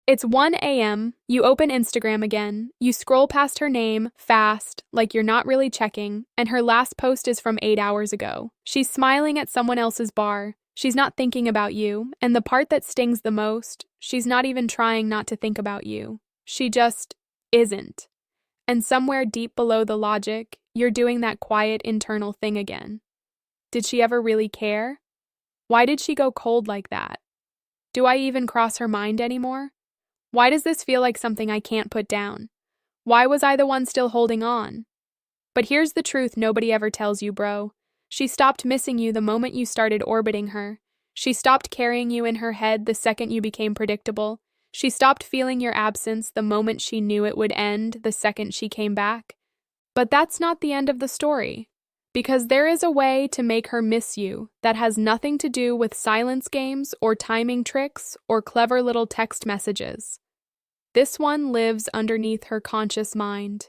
It's 1 a.m., you open Instagram again, you scroll past her name, fast, like you're not really checking, and her last post is from 8 hours ago. She's smiling at someone else's bar. She's not thinking about you, and the part that stings the most, she's not even trying not to think about you. She just isn't. And somewhere deep below the logic, you're doing that quiet internal thing again. Did she ever really care? Why did she go cold like that? Do I even cross her mind anymore? Why does this feel like something I can't put down? Why was I the one still holding on? But here's the truth nobody ever tells you, bro. She stopped missing you the moment you started orbiting her. She stopped carrying you in her head the second you became predictable. She stopped feeling your absence the moment she knew it would end the second she came back. But that's not the end of the story. Because there is a way to make her miss you that has nothing to do with silence games or timing tricks or clever little text messages. This one lives underneath her conscious mind.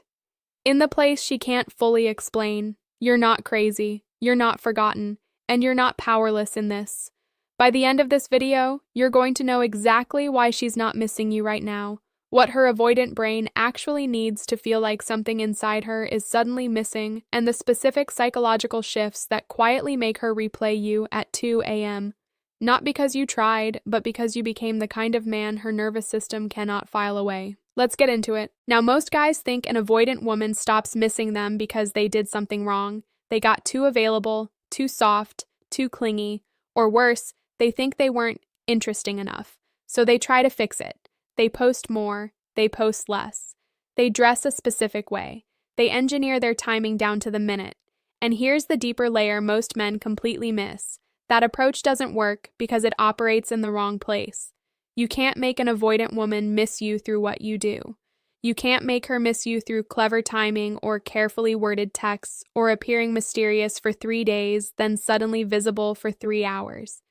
In the place she can't fully explain. You're not crazy, you're not forgotten, and you're not powerless in this. By the end of this video, you're going to know exactly why she's not missing you right now, what her avoidant brain actually needs to feel like something inside her is suddenly missing, and the specific psychological shifts that quietly make her replay you at 2 a.m. Not because you tried, but because you became the kind of man her nervous system cannot file away. Let's get into it. Now, most guys think an avoidant woman stops missing them because they did something wrong. They got too available, too soft, too clingy, or worse, they think they weren't interesting enough. So they try to fix it. They post more, they post less. They dress a specific way. They engineer their timing down to the minute. And here's the deeper layer most men completely miss. That approach doesn't work because it operates in the wrong place. You can't make an avoidant woman miss you through what you do. You can't make her miss you through clever timing or carefully worded texts or appearing mysterious for 3 days, then suddenly visible for 3 hours.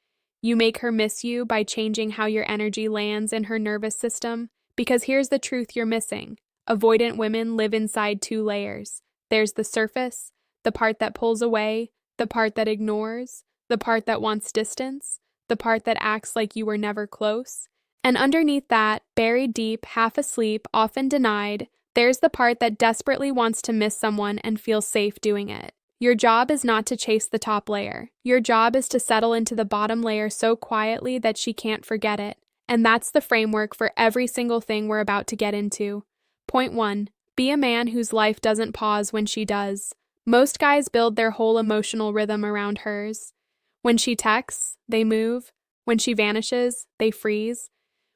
You make her miss you by changing how your energy lands in her nervous system, because here's the truth you're missing. Avoidant women live inside 2 layers. There's the surface, the part that pulls away, the part that ignores, the part that wants distance, the part that acts like you were never close. And underneath that, buried deep, half asleep, often denied, there's the part that desperately wants to miss someone and feel safe doing it. Your job is not to chase the top layer. Your job is to settle into the bottom layer so quietly that she can't forget it. And that's the framework for every single thing we're about to get into. Point 1. Be a man whose life doesn't pause when she does. Most guys build their whole emotional rhythm around hers. When she texts, they move. When she vanishes, they freeze.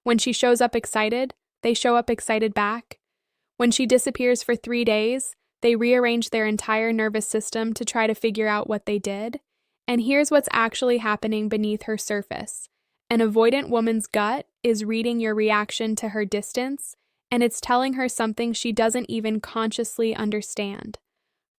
When she shows up excited, they show up excited back. When she disappears for 3 days, they rearrange their entire nervous system to try to figure out what they did. And here's what's actually happening beneath her surface. An avoidant woman's gut is reading your reaction to her distance, and it's telling her something she doesn't even consciously understand.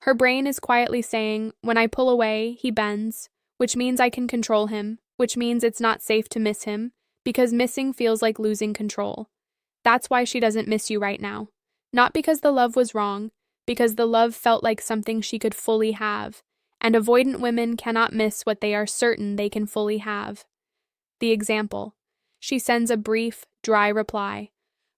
Her brain is quietly saying, when I pull away, he bends, which means I can control him, which means it's not safe to miss him, because missing feels like losing control. That's why she doesn't miss you right now. Not because the love was wrong, because the love felt like something she could fully have, and avoidant women cannot miss what they are certain they can fully have. The example. She sends a brief, dry reply.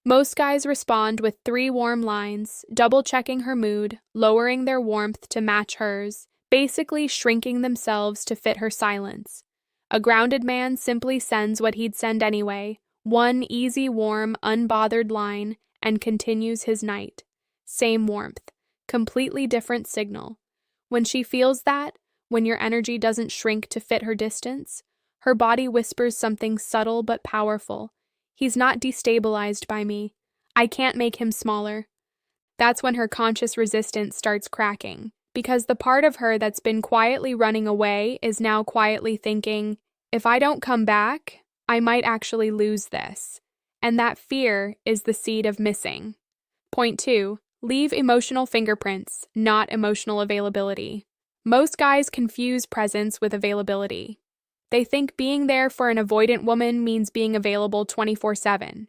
Most guys respond with 3 warm lines, double-checking her mood, lowering their warmth to match hers, basically shrinking themselves to fit her silence. A grounded man simply sends what he'd send anyway, 1 easy, warm, unbothered line, and continues his night. Same warmth. Completely different signal. When she feels that, when your energy doesn't shrink to fit her distance, her body whispers something subtle but powerful. He's not destabilized by me. I can't make him smaller. That's when her conscious resistance starts cracking, because the part of her that's been quietly running away is now quietly thinking, if I don't come back, I might actually lose this. And that fear is the seed of missing. Point 2. Leave emotional fingerprints, not emotional availability. Most guys confuse presence with availability. They think being there for an avoidant woman means being available 24/7.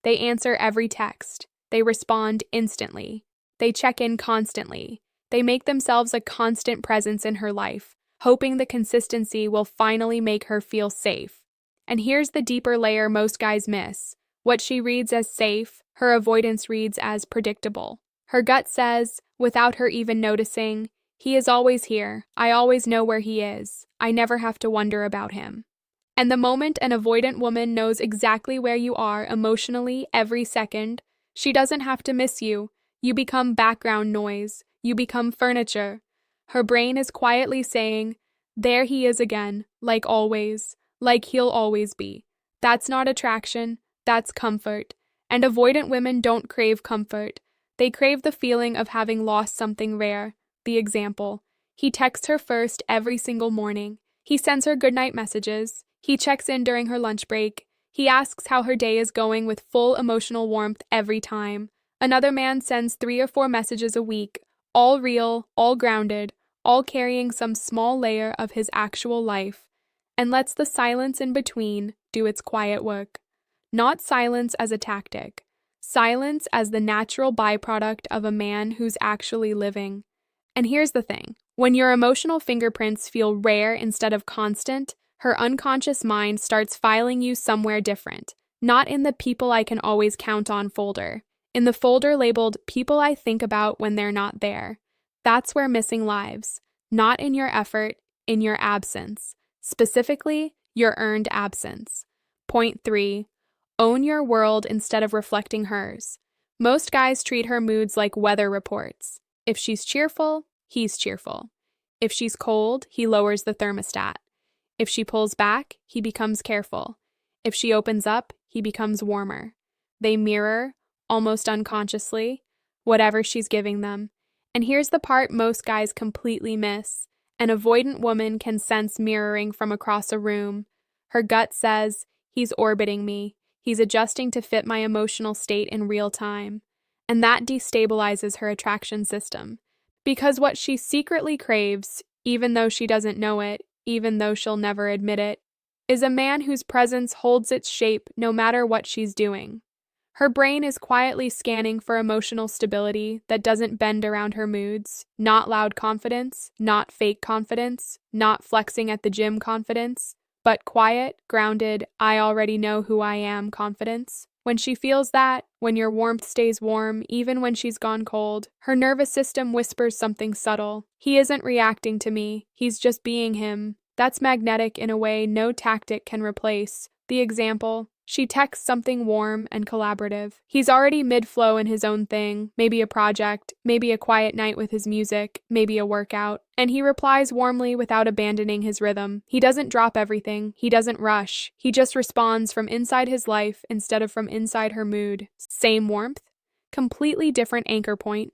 They answer every text. They respond instantly. They check in constantly. They make themselves a constant presence in her life, hoping the consistency will finally make her feel safe. And here's the deeper layer most guys miss. What she reads as safe, her avoidance reads as predictable. Her gut says, without her even noticing, he is always here. I always know where he is. I never have to wonder about him. And the moment an avoidant woman knows exactly where you are emotionally every second, she doesn't have to miss you. You become background noise. You become furniture. Her brain is quietly saying, there he is again, like always, like he'll always be. That's not attraction, that's comfort. And avoidant women don't crave comfort. They crave the feeling of having lost something rare. The example. He texts her first every single morning. He sends her goodnight messages. He checks in during her lunch break. He asks how her day is going with full emotional warmth every time. Another man sends 3 or 4 messages a week, all real, all grounded, all carrying some small layer of his actual life, and lets the silence in between do its quiet work. Not silence as a tactic. Silence as the natural byproduct of a man who's actually living. And here's the thing. When your emotional fingerprints feel rare instead of constant, her unconscious mind starts filing you somewhere different. Not in the people I can always count on folder. In the folder labeled people I think about when they're not there. That's where missing lives. Not in your effort, in your absence. Specifically, your earned absence. Point 3. Own your world instead of reflecting hers. Most guys treat her moods like weather reports. If she's cheerful, he's cheerful. If she's cold, he lowers the thermostat. If she pulls back, he becomes careful. If she opens up, he becomes warmer. They mirror, almost unconsciously, whatever she's giving them. And here's the part most guys completely miss. An avoidant woman can sense mirroring from across a room. Her gut says, he's orbiting me. He's adjusting to fit my emotional state in real time. And that destabilizes her attraction system. Because what she secretly craves, even though she doesn't know it, even though she'll never admit it, is a man whose presence holds its shape no matter what she's doing. Her brain is quietly scanning for emotional stability that doesn't bend around her moods, not loud confidence, not fake confidence, not flexing at the gym confidence, but quiet, grounded, I already know who I am confidence. When she feels that, when your warmth stays warm, even when she's gone cold, her nervous system whispers something subtle. He isn't reacting to me, he's just being him. That's magnetic in a way no tactic can replace. The example, she texts something warm and collaborative. He's already mid-flow in his own thing, maybe a project, maybe a quiet night with his music, maybe a workout, and he replies warmly without abandoning his rhythm. He doesn't drop everything, he doesn't rush, he just responds from inside his life instead of from inside her mood. Same warmth, completely different anchor point.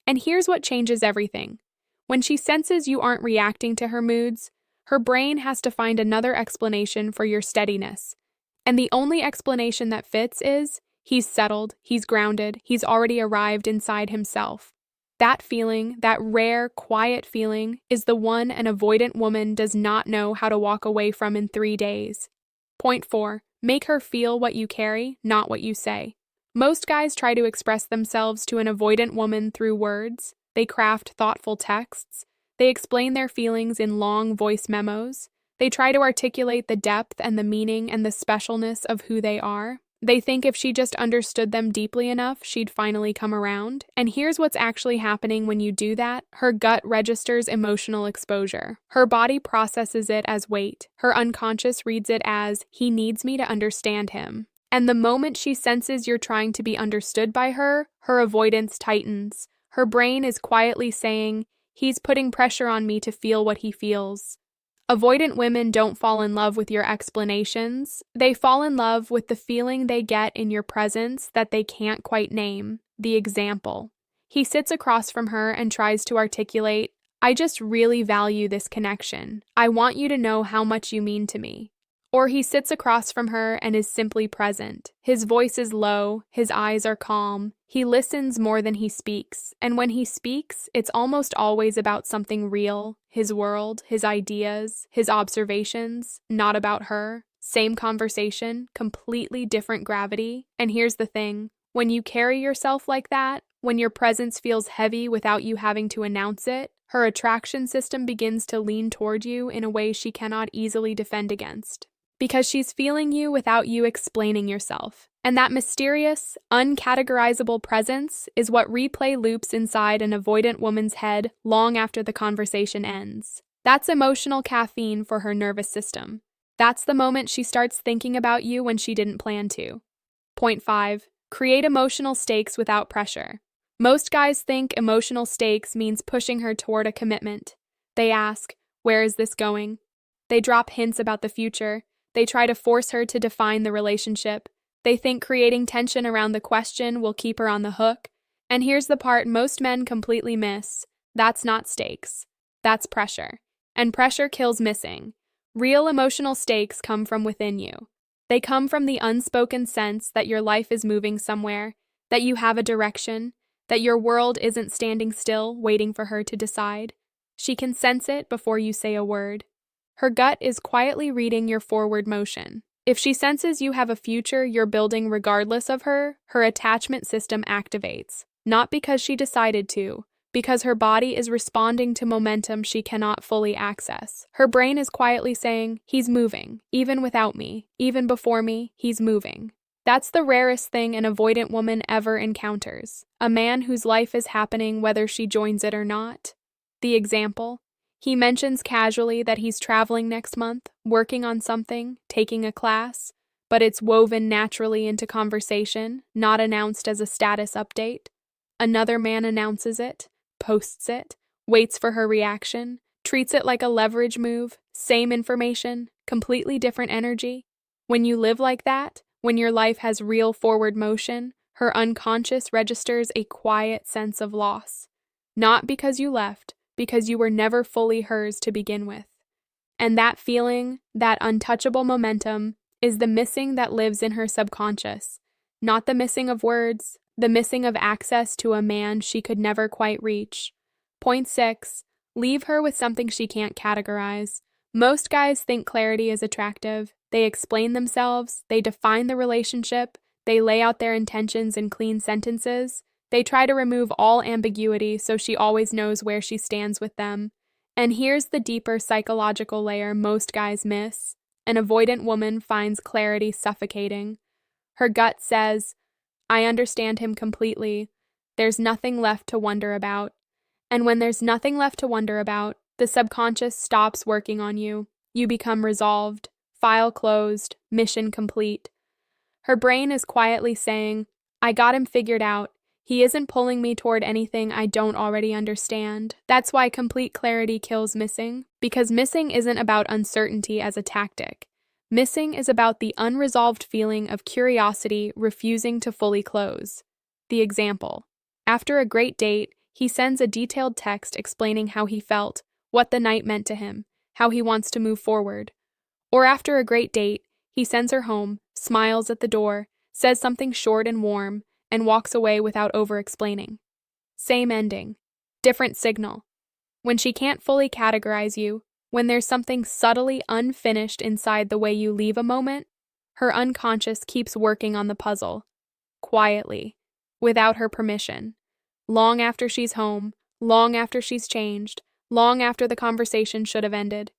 And here's what changes everything. When she senses you aren't reacting to her moods, her brain has to find another explanation for your steadiness. And the only explanation that fits is, he's settled, he's grounded, he's already arrived inside himself. That feeling, that rare, quiet feeling, is the one an avoidant woman does not know how to walk away from in 3 days. Point 4. Make her feel what you carry, not what you say. Most guys try to express themselves to an avoidant woman through words. They craft thoughtful texts. They explain their feelings in long voice memos. They try to articulate the depth and the meaning and the specialness of who they are. They think if she just understood them deeply enough, she'd finally come around. And here's what's actually happening when you do that. Her gut registers emotional exposure. Her body processes it as weight. Her unconscious reads it as, he needs me to understand him. And the moment she senses you're trying to be understood by her, her avoidance tightens. Her brain is quietly saying, he's putting pressure on me to feel what he feels. Avoidant women don't fall in love with your explanations. They fall in love with the feeling they get in your presence that they can't quite name. The example. He sits across from her and tries to articulate, I just really value this connection. I want you to know how much you mean to me. Or he sits across from her and is simply present. His voice is low, his eyes are calm. He listens more than he speaks, and when he speaks, it's almost always about something real, his world, his ideas, his observations, not about her. Same conversation, completely different gravity. And here's the thing, when you carry yourself like that, when your presence feels heavy without you having to announce it, her attraction system begins to lean toward you in a way she cannot easily defend against. Because she's feeling you without you explaining yourself. And that mysterious, uncategorizable presence is what replay loops inside an avoidant woman's head long after the conversation ends. That's emotional caffeine for her nervous system. That's the moment she starts thinking about you when she didn't plan to. Point 5. Create emotional stakes without pressure. Most guys think emotional stakes means pushing her toward a commitment. They ask, "Where is this going?" They drop hints about the future. They try to force her to define the relationship. They think creating tension around the question will keep her on the hook. And here's the part most men completely miss. That's not stakes. That's pressure. And pressure kills missing. Real emotional stakes come from within you. They come from the unspoken sense that your life is moving somewhere, that you have a direction, that your world isn't standing still, waiting for her to decide. She can sense it before you say a word. Her gut is quietly reading your forward motion. If she senses you have a future you're building regardless of her, her attachment system activates. Not because she decided to, because her body is responding to momentum she cannot fully access. Her brain is quietly saying, "He's moving, even without me, even before me, he's moving." That's the rarest thing an avoidant woman ever encounters. A man whose life is happening whether she joins it or not. The example: he mentions casually that he's traveling next month, working on something, taking a class, but it's woven naturally into conversation, not announced as a status update. Another man announces it, posts it, waits for her reaction, treats it like a leverage move, same information, completely different energy. When you live like that, when your life has real forward motion, her unconscious registers a quiet sense of loss. Not because you left, because you were never fully hers to begin with. And that feeling, that untouchable momentum, is the missing that lives in her subconscious. Not the missing of words, the missing of access to a man she could never quite reach. Point 6. Leave her with something she can't categorize. Most guys think clarity is attractive. They explain themselves, they define the relationship, they lay out their intentions in clean sentences. They try to remove all ambiguity so she always knows where she stands with them. And here's the deeper psychological layer most guys miss. An avoidant woman finds clarity suffocating. Her gut says, "I understand him completely. There's nothing left to wonder about." And when there's nothing left to wonder about, the subconscious stops working on you. You become resolved, file closed, mission complete. Her brain is quietly saying, "I got him figured out. He isn't pulling me toward anything I don't already understand." That's why complete clarity kills missing, because missing isn't about uncertainty as a tactic. Missing is about the unresolved feeling of curiosity refusing to fully close. The example: after a great date, he sends a detailed text explaining how he felt, what the night meant to him, how he wants to move forward. Or after a great date, he sends her home, smiles at the door, says something short and warm, and walks away without over-explaining. Same ending, different signal. When she can't fully categorize you, when there's something subtly unfinished inside the way you leave a moment, her unconscious keeps working on the puzzle, quietly, without her permission. Long after she's home, long after she's changed, long after the conversation should have ended.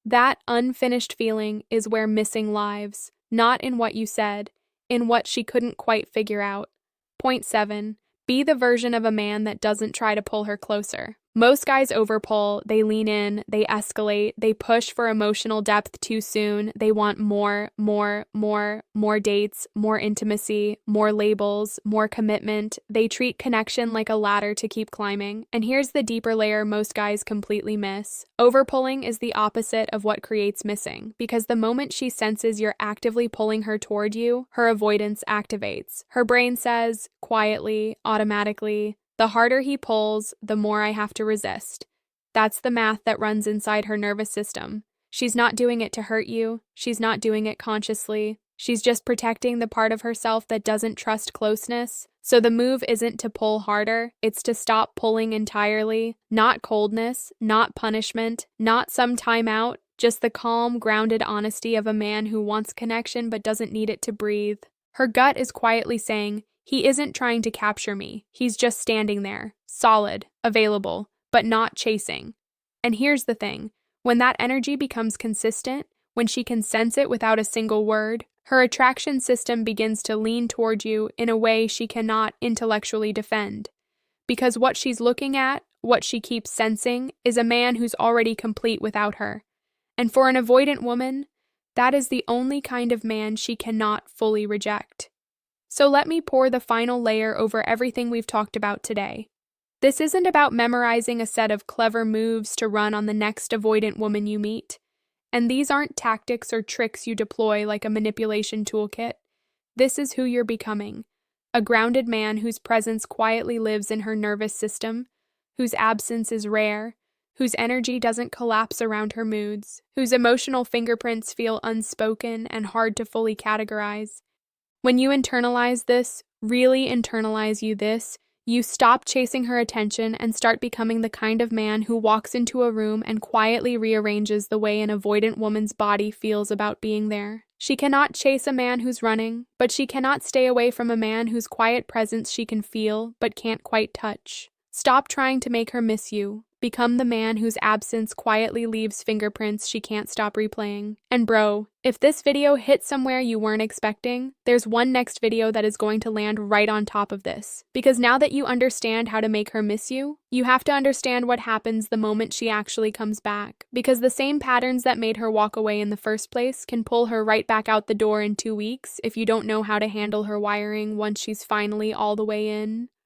That unfinished feeling is where missing lives, not in what you said, in what she couldn't quite figure out. Point 7. Be the version of a man that doesn't try to pull her closer. Most guys overpull, they lean in, they escalate, they push for emotional depth too soon. They want more dates, more intimacy, more labels, more commitment. They treat connection like a ladder to keep climbing. And here's the deeper layer most guys completely miss. Overpulling is the opposite of what creates missing, because the moment she senses you're actively pulling her toward you, her avoidance activates. Her brain says, quietly, automatically, "The harder he pulls, the more I have to resist." That's the math that runs inside her nervous system. She's not doing it to hurt you. She's not doing it consciously. She's just protecting the part of herself that doesn't trust closeness. So the move isn't to pull harder, it's to stop pulling entirely. Not coldness, not punishment, not some time out, just the calm, grounded honesty of a man who wants connection but doesn't need it to breathe. Her gut is quietly saying, "He isn't trying to capture me. He's just standing there, solid, available, but not chasing." And here's the thing. When that energy becomes consistent, when she can sense it without a single word, her attraction system begins to lean toward you in a way she cannot intellectually defend. Because what she's looking at, what she keeps sensing, is a man who's already complete without her. And for an avoidant woman, that is the only kind of man she cannot fully reject. So let me pour the final layer over everything we've talked about today. This isn't about memorizing a set of clever moves to run on the next avoidant woman you meet. And these aren't tactics or tricks you deploy like a manipulation toolkit. This is who you're becoming. A grounded man whose presence quietly lives in her nervous system, whose absence is rare, whose energy doesn't collapse around her moods, whose emotional fingerprints feel unspoken and hard to fully categorize. When you internalize this, really internalize this, you stop chasing her attention and start becoming the kind of man who walks into a room and quietly rearranges the way an avoidant woman's body feels about being there. She cannot chase a man who's running, but she cannot stay away from a man whose quiet presence she can feel but can't quite touch. Stop trying to make her miss you. Become the man whose absence quietly leaves fingerprints she can't stop replaying. And bro, if this video hit somewhere you weren't expecting, there's one next video that is going to land right on top of this. Because now that you understand how to make her miss you, you have to understand what happens the moment she actually comes back. Because the same patterns that made her walk away in the first place can pull her right back out the door in 2 weeks if you don't know how to handle her wiring once she's finally all the way in.